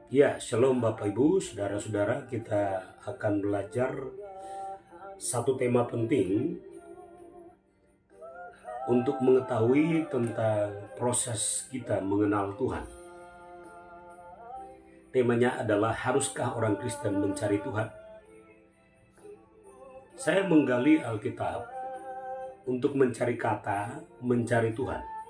Ya, shalom Bapak Ibu, saudara-saudara, kita akan belajar satu tema penting untuk mengetahui tentang proses kita mengenal Tuhan. Temanya adalah, haruskah orang Kristen mencari Tuhan? Saya menggali Alkitab untuk mencari kata mencari Tuhan.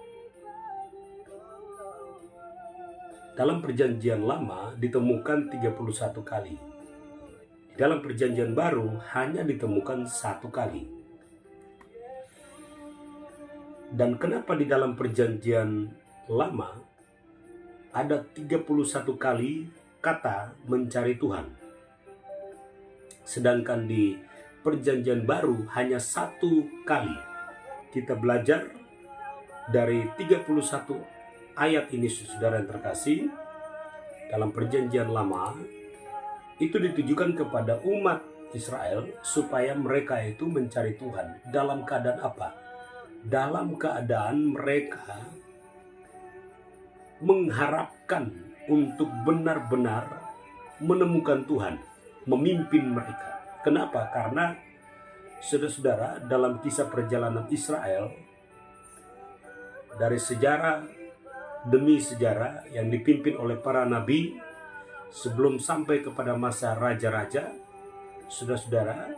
Dalam perjanjian lama ditemukan 31 kali. Di dalam perjanjian baru hanya ditemukan 1 kali. Dan kenapa di dalam perjanjian lama ada 31 kali kata mencari Tuhan, sedangkan di perjanjian baru hanya 1 kali? Kita belajar dari 31 ayat ini, saudara yang terkasih. Dalam perjanjian lama itu ditujukan kepada umat Israel supaya mereka itu mencari Tuhan. Dalam keadaan apa? Dalam keadaan mereka mengharapkan untuk benar-benar menemukan Tuhan, memimpin mereka. Kenapa? Karena saudara-saudara, dalam kisah perjalanan Israel, dari sejarah demi sejarah yang dipimpin oleh para nabi sebelum sampai kepada masa raja-raja, saudara-saudara,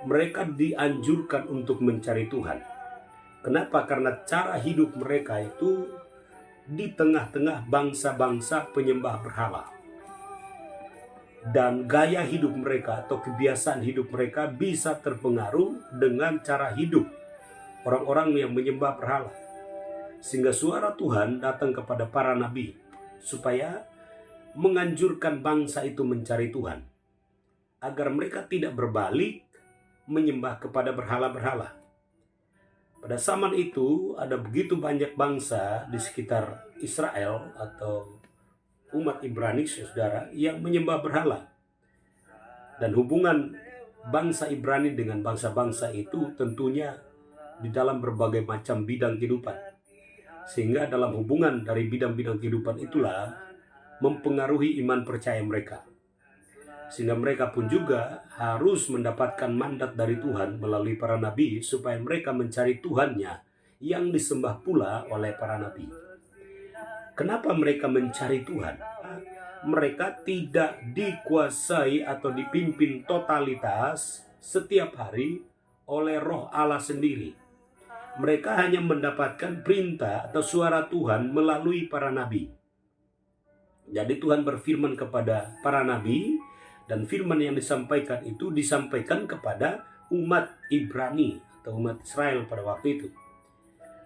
mereka dianjurkan untuk mencari Tuhan. Kenapa? Karena cara hidup mereka itu di tengah-tengah bangsa-bangsa penyembah berhala. Dan gaya hidup mereka atau kebiasaan hidup mereka bisa terpengaruh dengan cara hidup orang-orang yang menyembah berhala. Sehingga suara Tuhan datang kepada para nabi supaya menganjurkan bangsa itu mencari Tuhan, agar mereka tidak berbalik menyembah kepada berhala-berhala. Pada zaman itu ada begitu banyak bangsa di sekitar Israel atau umat Ibrani, saudara, yang menyembah berhala. Dan hubungan bangsa Ibrani dengan bangsa-bangsa itu tentunya di dalam berbagai macam bidang kehidupan. Sehingga dalam hubungan dari bidang-bidang kehidupan itulah mempengaruhi iman percaya mereka. Sehingga mereka pun juga harus mendapatkan mandat dari Tuhan melalui para nabi supaya mereka mencari Tuhannya yang disembah pula oleh para nabi. Kenapa mereka mencari Tuhan? Mereka tidak dikuasai atau dipimpin totalitas setiap hari oleh Roh Allah sendiri. Mereka hanya mendapatkan perintah atau suara Tuhan melalui para nabi. Jadi Tuhan berfirman kepada para nabi, dan firman yang disampaikan itu disampaikan kepada umat Ibrani atau umat Israel pada waktu itu.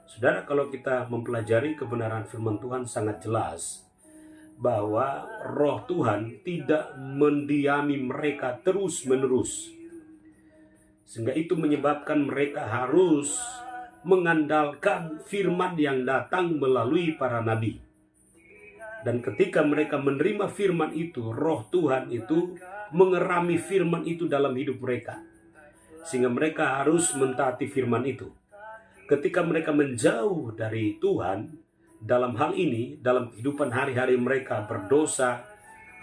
Saudara, kalau kita mempelajari kebenaran firman Tuhan sangat jelas bahwa Roh Tuhan tidak mendiami mereka terus-menerus. Sehingga itu menyebabkan mereka harus mengandalkan firman yang datang melalui para nabi. Dan ketika mereka menerima firman itu, Roh Tuhan itu mengerami firman itu dalam hidup mereka, sehingga mereka harus mentaati firman itu. Ketika mereka menjauh dari Tuhan, dalam hal ini, dalam kehidupan hari-hari mereka berdosa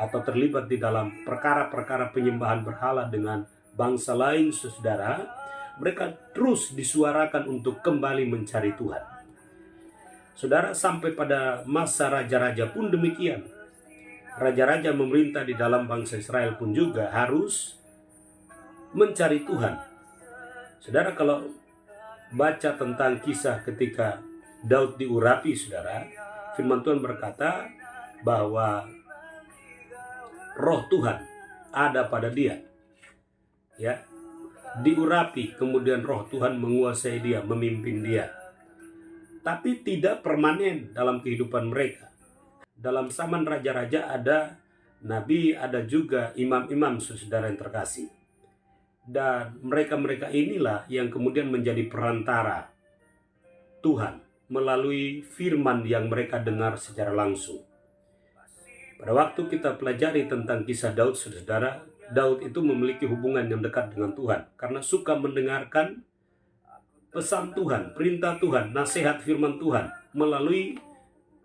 atau terlibat di dalam perkara-perkara penyembahan berhala dengan bangsa lain, saudara, mereka terus disuarakan untuk kembali mencari Tuhan. Saudara, sampai pada masa raja-raja pun demikian. Raja-raja memerintah di dalam bangsa Israel pun juga harus mencari Tuhan. Saudara, kalau baca tentang kisah ketika Daud diurapi, saudara, firman Tuhan berkata bahwa Roh Tuhan ada pada dia. Ya, diurapi, kemudian Roh Tuhan menguasai dia, memimpin dia. Tapi tidak permanen dalam kehidupan mereka. Dalam zaman raja-raja ada nabi, ada juga imam-imam, saudara yang terkasih. Dan mereka-mereka inilah yang kemudian menjadi perantara Tuhan melalui firman yang mereka dengar secara langsung. Pada waktu kita pelajari tentang kisah Daud, saudara, Daud itu memiliki hubungan yang dekat dengan Tuhan karena suka mendengarkan pesan Tuhan, perintah Tuhan, nasihat firman Tuhan melalui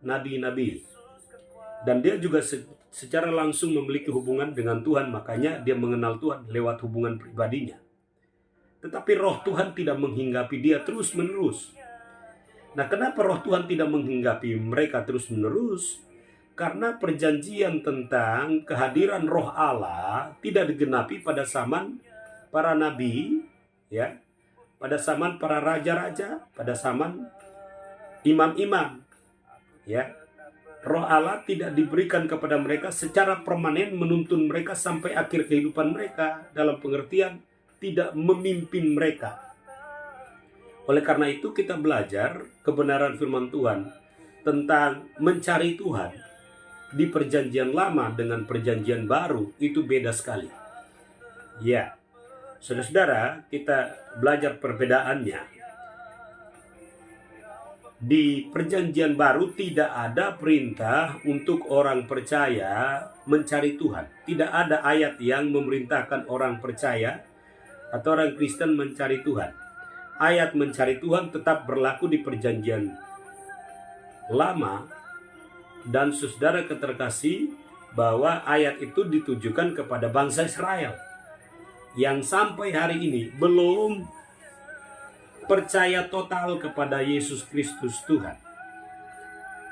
nabi-nabi. Dan dia juga secara langsung memiliki hubungan dengan Tuhan, makanya dia mengenal Tuhan lewat hubungan pribadinya. Tetapi roh Tuhan tidak menghinggapi dia terus-menerus. Nah, kenapa roh Tuhan tidak menghinggapi mereka terus-menerus? Karena perjanjian tentang kehadiran roh Allah tidak digenapi pada zaman para nabi, ya, pada zaman para raja-raja, pada zaman imam-imam, ya. Roh Allah tidak diberikan kepada mereka secara permanen menuntun mereka sampai akhir kehidupan mereka, dalam pengertian tidak memimpin mereka. Oleh karena itu kita belajar kebenaran firman Tuhan tentang mencari Tuhan di perjanjian lama dengan perjanjian baru itu beda sekali. Ya, saudara-saudara, kita belajar perbedaannya. Di perjanjian baru tidak ada perintah untuk orang percaya mencari Tuhan. Tidak ada ayat yang memerintahkan orang percaya atau orang Kristen mencari Tuhan. Ayat mencari Tuhan tetap berlaku di perjanjian lama. Dan saudara terkasih, bahwa ayat itu ditujukan kepada bangsa Israel yang sampai hari ini belum percaya total kepada Yesus Kristus Tuhan.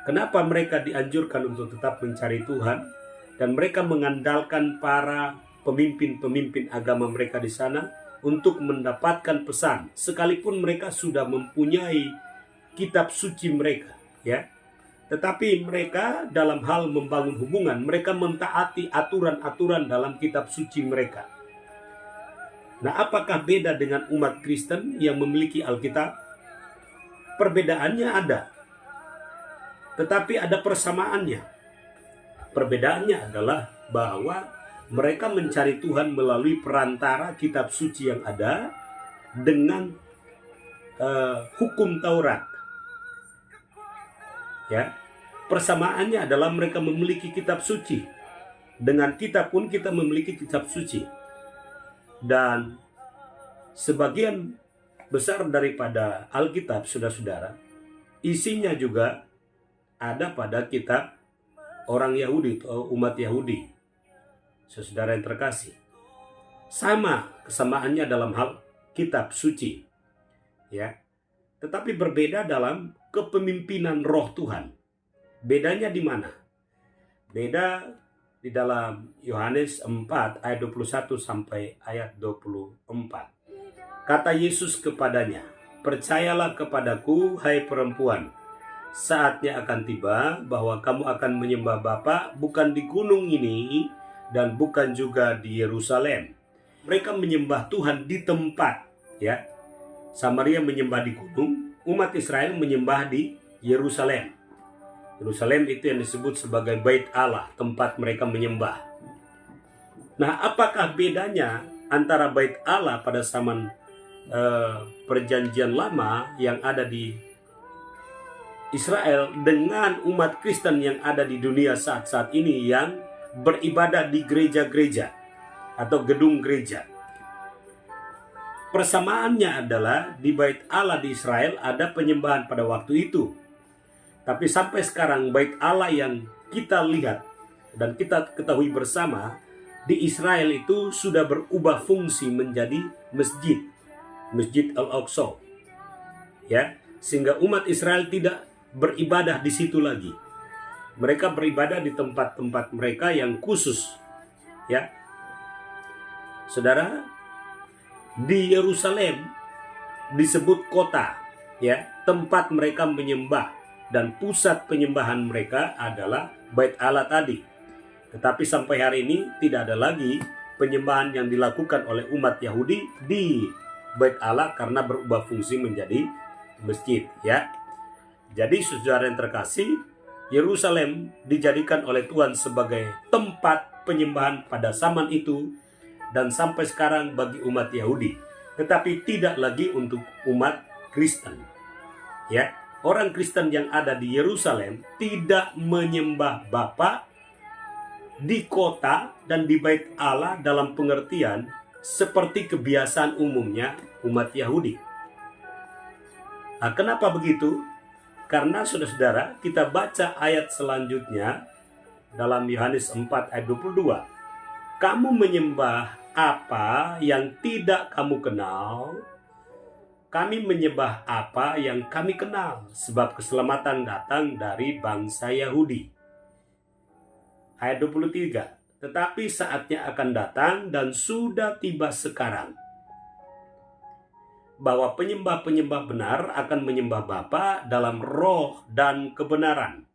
Kenapa mereka dianjurkan untuk tetap mencari Tuhan? Dan mereka mengandalkan para pemimpin-pemimpin agama mereka di sana untuk mendapatkan pesan, sekalipun mereka sudah mempunyai kitab suci mereka, ya. Tetapi mereka dalam hal membangun hubungan, mereka mentaati aturan-aturan dalam kitab suci mereka. Nah, apakah beda dengan umat Kristen yang memiliki Alkitab? Perbedaannya ada, tetapi ada persamaannya. Perbedaannya adalah bahwa mereka mencari Tuhan melalui perantara kitab suci yang ada dengan hukum Taurat. Ya, persamaannya adalah mereka memiliki kitab suci. Dengan kita pun kita memiliki kitab suci. Dan sebagian besar daripada Alkitab, saudara-saudara, isinya juga ada pada kitab orang Yahudi atau umat Yahudi. Saudara yang terkasih, sama kesamaannya dalam hal kitab suci, ya, tetapi berbeda dalam kepemimpinan roh Tuhan. Bedanya di mana? Beda di dalam Yohanes 4 ayat 21 sampai ayat 24. Kata Yesus kepadanya, "Percayalah kepadaku, hai perempuan, saatnya akan tiba bahwa kamu akan menyembah Bapa bukan di gunung ini dan bukan juga di Yerusalem." Mereka menyembah Tuhan di tempat, ya. Samaria menyembah di gunung, umat Israel menyembah di Yerusalem. Yerusalem itu yang disebut sebagai Bait Allah, tempat mereka menyembah. Nah, apakah bedanya antara Bait Allah pada zaman perjanjian lama yang ada di Israel dengan umat Kristen yang ada di dunia saat-saat ini yang beribadah di gereja-gereja atau gedung gereja? Persamaannya adalah di Bait Allah di Israel ada penyembahan pada waktu itu. Tapi sampai sekarang Bait Allah yang kita lihat dan kita ketahui bersama di Israel itu sudah berubah fungsi menjadi masjid, Masjid Al-Aqsa. Ya, sehingga umat Israel tidak beribadah di situ lagi. Mereka beribadah di tempat-tempat mereka yang khusus. Ya. Saudara, di Yerusalem disebut kota, ya, tempat mereka menyembah. Dan pusat penyembahan mereka adalah Bait Allah tadi. Tetapi sampai hari ini tidak ada lagi penyembahan yang dilakukan oleh umat Yahudi di Bait Allah karena berubah fungsi menjadi masjid, ya. Jadi saudara yang terkasih, Yerusalem dijadikan oleh Tuhan sebagai tempat penyembahan pada zaman itu dan sampai sekarang bagi umat Yahudi, tetapi tidak lagi untuk umat Kristen, ya. Orang Kristen yang ada di Yerusalem tidak menyembah Bapa di kota dan di Bait Allah dalam pengertian seperti kebiasaan umumnya umat Yahudi. Nah, kenapa begitu? Karena saudara-saudara, kita baca ayat selanjutnya dalam Yohanes 4 ayat 22. Kamu menyembah apa yang tidak kamu kenal, kami menyembah apa yang kami kenal, sebab keselamatan datang dari bangsa Yahudi. Ayat 23. Tetapi saatnya akan datang dan sudah tiba sekarang, bahwa penyembah-penyembah benar akan menyembah Bapa dalam roh dan kebenaran.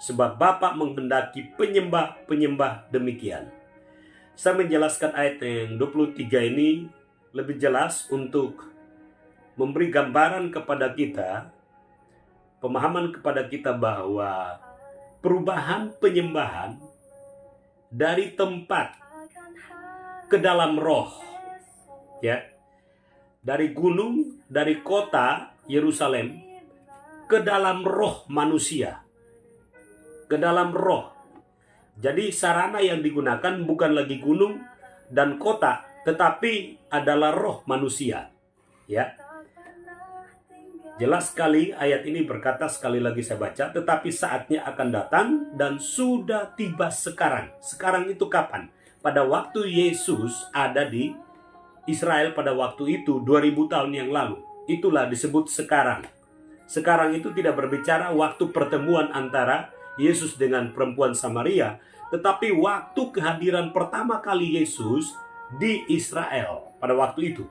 Sebab Bapa menghendaki penyembah-penyembah demikian. Saya menjelaskan ayat yang 23 ini lebih jelas untuk memberi gambaran kepada kita, pemahaman kepada kita bahwa perubahan penyembahan dari tempat ke dalam roh, ya, dari gunung, dari kota Yerusalem ke dalam roh manusia, ke dalam roh. Jadi sarana yang digunakan bukan lagi gunung dan kota, tetapi adalah roh manusia, ya. Jelas sekali ayat ini berkata, sekali lagi saya baca, tetapi saatnya akan datang dan sudah tiba sekarang. Sekarang itu kapan? Pada waktu Yesus ada di Israel pada waktu itu 2000 tahun yang lalu. Itulah disebut sekarang. Sekarang itu tidak berbicara waktu pertemuan antara Yesus dengan perempuan Samaria, tetapi waktu kehadiran pertama kali Yesus di Israel pada waktu itu.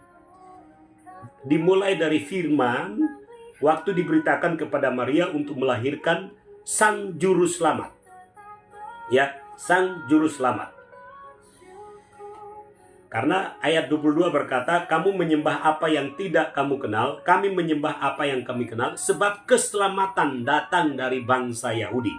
Dimulai dari firman waktu diberitakan kepada Maria untuk melahirkan Sang Juru Selamat. Ya, Sang Juru Selamat. Karena ayat 22 berkata, kamu menyembah apa yang tidak kamu kenal, kami menyembah apa yang kami kenal, sebab keselamatan datang dari bangsa Yahudi.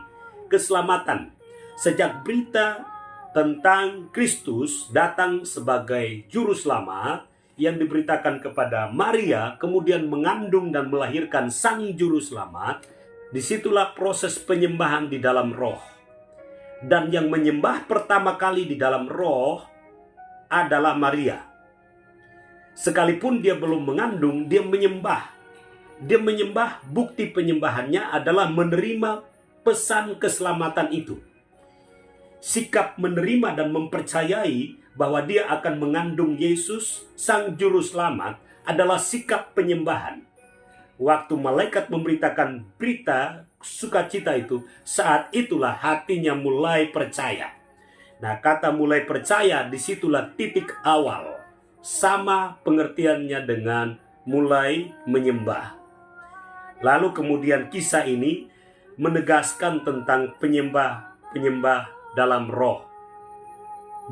Keselamatan. Sejak berita tentang Kristus datang sebagai Juru Selamat, yang diberitakan kepada Maria, kemudian mengandung dan melahirkan Sang Juru Selamat, disitulah proses penyembahan di dalam roh. Dan yang menyembah pertama kali di dalam roh adalah Maria. Sekalipun dia belum mengandung, dia menyembah. Dia menyembah, bukti penyembahannya adalah menerima pesan keselamatan itu. Sikap menerima dan mempercayai bahwa dia akan mengandung Yesus, Sang Juru Selamat, adalah sikap penyembahan. Waktu malaikat memberitakan berita sukacita itu, saat itulah hatinya mulai percaya. Nah, kata mulai percaya, disitulah titik awal. Sama pengertiannya dengan mulai menyembah. Lalu kemudian kisah ini menegaskan tentang penyembah dalam roh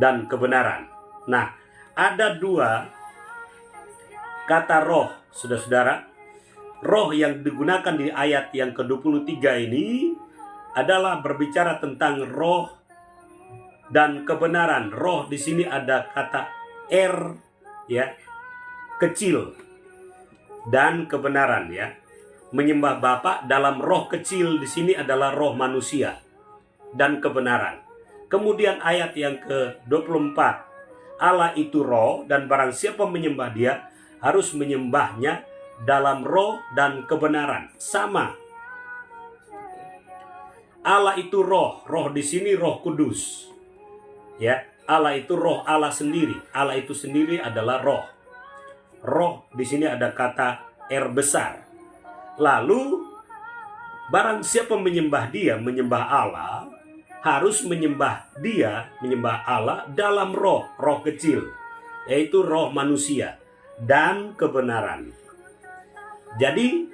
dan kebenaran. Nah, ada dua kata roh, saudara-saudara. Roh yang digunakan di ayat yang ke-23 ini adalah berbicara tentang roh dan kebenaran. Roh di sini ada kata R, ya, kecil, dan kebenaran, ya. Menyembah Bapa dalam roh kecil di sini adalah roh manusia dan kebenaran. Kemudian ayat yang ke-24, Allah itu roh dan barang siapa menyembah dia harus menyembahnya dalam roh dan kebenaran. Sama. Allah itu roh, roh di sini Roh Kudus. Ya, Allah itu roh, Allah sendiri. Allah itu sendiri adalah roh. Roh di sini ada kata R besar. Lalu barang siapa menyembah dia, menyembah Allah, harus menyembah dia, menyembah Allah dalam roh, roh kecil, yaitu roh manusia dan kebenaran. Jadi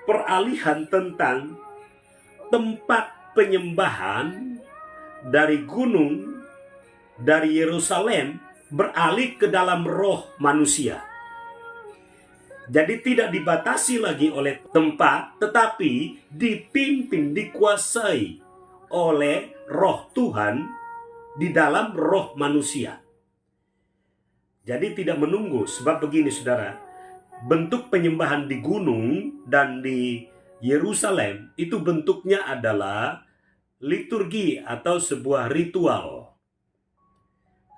peralihan tentang tempat penyembahan dari gunung, dari Yerusalem, beralih ke dalam roh manusia. Jadi tidak dibatasi lagi oleh tempat, tetapi dipimpin, dikuasai oleh roh Tuhan di dalam roh manusia. Jadi tidak menunggu, sebab begini saudara, bentuk penyembahan di gunung dan di Yerusalem itu bentuknya adalah liturgi atau sebuah ritual.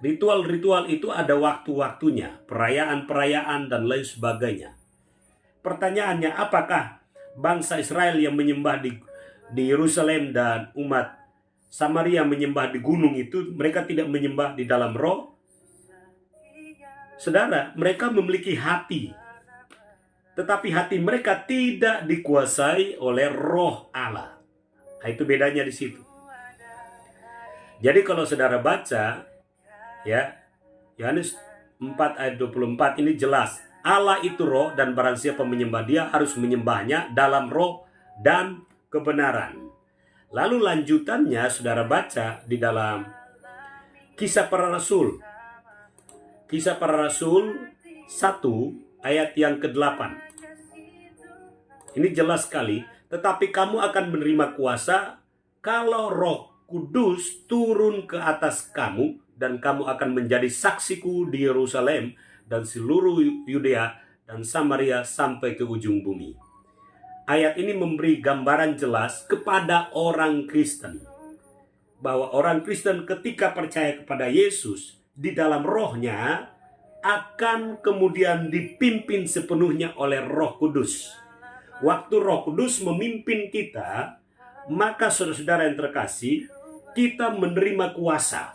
Ritual-ritual itu ada waktu-waktunya, perayaan-perayaan dan lain sebagainya. Pertanyaannya, apakah bangsa Israel yang menyembah di Yerusalem dan umat Samaria menyembah di gunung itu, mereka tidak menyembah di dalam roh. Saudara, mereka memiliki hati, tetapi hati mereka tidak dikuasai oleh roh Allah. Nah, itu bedanya di situ. Jadi kalau saudara baca, ya, Yohanes 4 ayat 24 ini jelas. Allah itu roh, dan barang siapa menyembah dia harus menyembahnya dalam roh dan kebenaran. Lalu lanjutannya saudara baca di dalam Kisah Para Rasul. Kisah Para Rasul 1 ayat yang ke-8. Ini jelas sekali. Tetapi kamu akan menerima kuasa kalau Roh Kudus turun ke atas kamu, dan kamu akan menjadi saksiku di Yerusalem dan seluruh Yudea dan Samaria sampai ke ujung bumi. Ayat ini memberi gambaran jelas kepada orang Kristen, bahwa orang Kristen ketika percaya kepada Yesus, di dalam rohnya akan kemudian dipimpin sepenuhnya oleh Roh Kudus. Waktu Roh Kudus memimpin kita, maka saudara-saudara yang terkasih, kita menerima kuasa.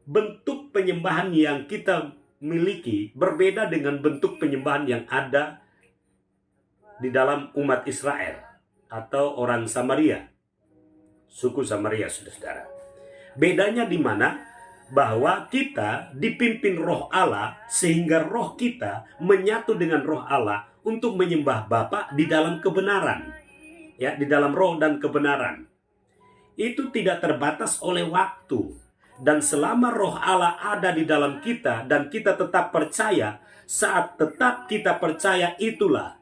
Bentuk penyembahan yang kita miliki berbeda dengan bentuk penyembahan yang ada di dalam umat Israel atau orang Samaria, suku Samaria, saudara-saudara. Bedanya di mana? Bahwa kita dipimpin roh Allah, sehingga roh kita menyatu dengan roh Allah untuk menyembah Bapa di dalam kebenaran, ya, di dalam roh dan kebenaran. Itu tidak terbatas oleh waktu, dan selama roh Allah ada di dalam kita dan kita tetap percaya, saat tetap kita percaya itulah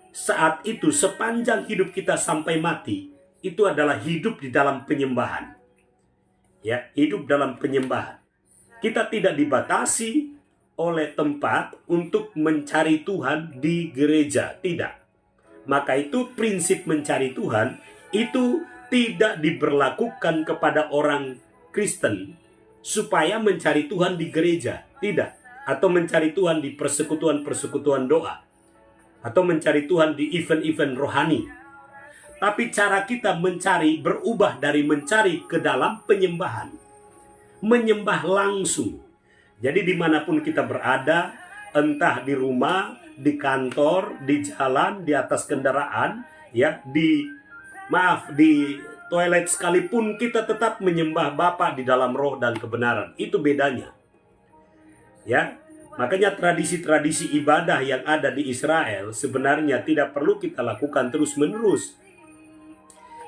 saat itu sepanjang hidup kita sampai mati, itu adalah hidup di dalam penyembahan. Ya, hidup dalam penyembahan. Kita tidak dibatasi oleh tempat untuk mencari Tuhan di gereja, tidak. Maka itu prinsip mencari Tuhan itu tidak diberlakukan kepada orang Kristen supaya mencari Tuhan di gereja, tidak. Atau mencari Tuhan di persekutuan-persekutuan doa, atau mencari Tuhan di event-event rohani. Tapi cara kita mencari berubah dari mencari ke dalam penyembahan. Menyembah langsung. Jadi dimanapun kita berada, entah di rumah, di kantor, di jalan, di atas kendaraan, ya, di toilet sekalipun, kita tetap menyembah Bapa di dalam roh dan kebenaran. Itu bedanya. Ya, makanya tradisi-tradisi ibadah yang ada di Israel sebenarnya tidak perlu kita lakukan terus-menerus.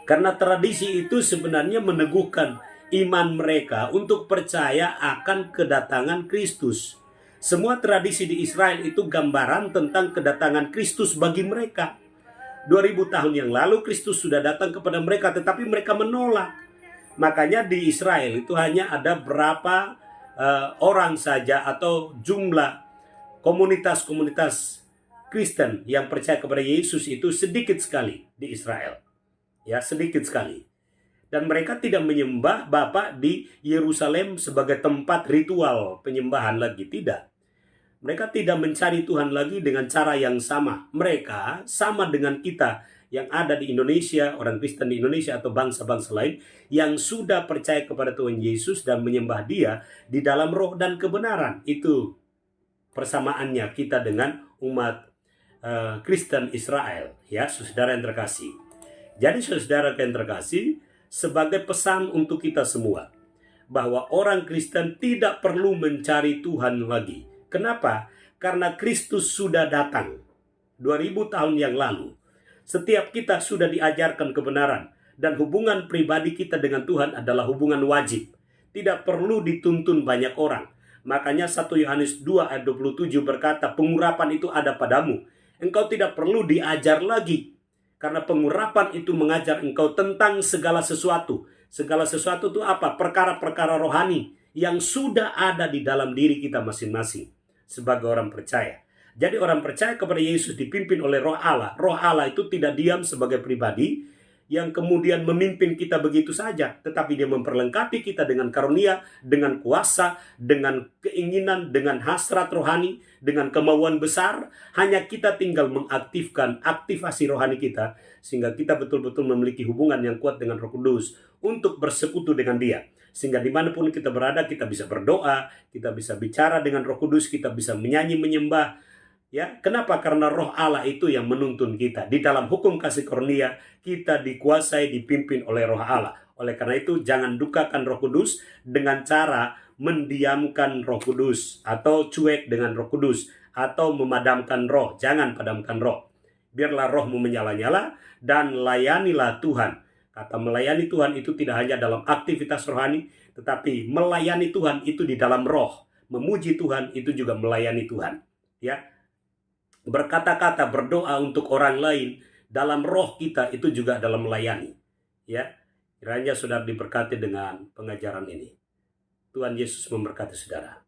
Karena tradisi itu sebenarnya meneguhkan iman mereka untuk percaya akan kedatangan Kristus. Semua tradisi di Israel itu gambaran tentang kedatangan Kristus bagi mereka. 2000 tahun yang lalu Kristus sudah datang kepada mereka, tetapi mereka menolak. Makanya di Israel itu hanya ada berapa orang saja atau jumlah komunitas-komunitas Kristen yang percaya kepada Yesus itu sedikit sekali di Israel. Ya, sedikit sekali. Dan mereka tidak menyembah Bapa di Yerusalem sebagai tempat ritual penyembahan lagi, tidak. Mereka tidak mencari Tuhan lagi dengan cara yang sama. Mereka sama dengan kita yang ada di Indonesia, orang Kristen di Indonesia atau bangsa-bangsa lain yang sudah percaya kepada Tuhan Yesus dan menyembah Dia di dalam roh dan kebenaran. Itu persamaannya kita dengan umat Kristen Israel, ya, saudara yang terkasih. Jadi saudara yang terkasih, sebagai pesan untuk kita semua, bahwa orang Kristen tidak perlu mencari Tuhan lagi. Kenapa? Karena Kristus sudah datang 2000 tahun yang lalu. Setiap kita sudah diajarkan kebenaran, dan hubungan pribadi kita dengan Tuhan adalah hubungan wajib. Tidak perlu dituntun banyak orang. Makanya 1 Yohanes 2 ayat 27 berkata, pengurapan itu ada padamu. Engkau tidak perlu diajar lagi. Karena pengurapan itu mengajar engkau tentang segala sesuatu. Segala sesuatu itu apa? Perkara-perkara rohani yang sudah ada di dalam diri kita masing-masing sebagai orang percaya. Jadi orang percaya kepada Yesus dipimpin oleh roh Allah. Roh Allah itu tidak diam sebagai pribadi yang kemudian memimpin kita begitu saja. Tetapi dia memperlengkapi kita dengan karunia, dengan kuasa, dengan keinginan, dengan hasrat rohani, dengan kemauan besar. Hanya kita tinggal mengaktifkan aktivasi rohani kita, sehingga kita betul-betul memiliki hubungan yang kuat dengan Roh Kudus untuk bersekutu dengan Dia. Sehingga dimanapun kita berada, kita bisa berdoa, kita bisa bicara dengan Roh Kudus, kita bisa menyanyi, menyembah. Ya, kenapa? Karena Roh Allah itu yang menuntun kita. Di dalam hukum kasih karunia, kita dikuasai, dipimpin oleh Roh Allah. Oleh karena itu, jangan dukakan Roh Kudus dengan cara mendiamkan Roh Kudus, atau cuek dengan Roh Kudus, atau memadamkan roh. Jangan padamkan roh. Biarlah rohmu menyala-nyala dan layanilah Tuhan. Kata melayani Tuhan itu tidak hanya dalam aktivitas rohani, tetapi melayani Tuhan itu di dalam roh. Memuji Tuhan itu juga melayani Tuhan. Ya, berkata-kata, berdoa untuk orang lain dalam roh kita itu juga dalam melayani. Ya, kiranya saudara diberkati dengan pengajaran ini. Tuhan Yesus memberkati saudara.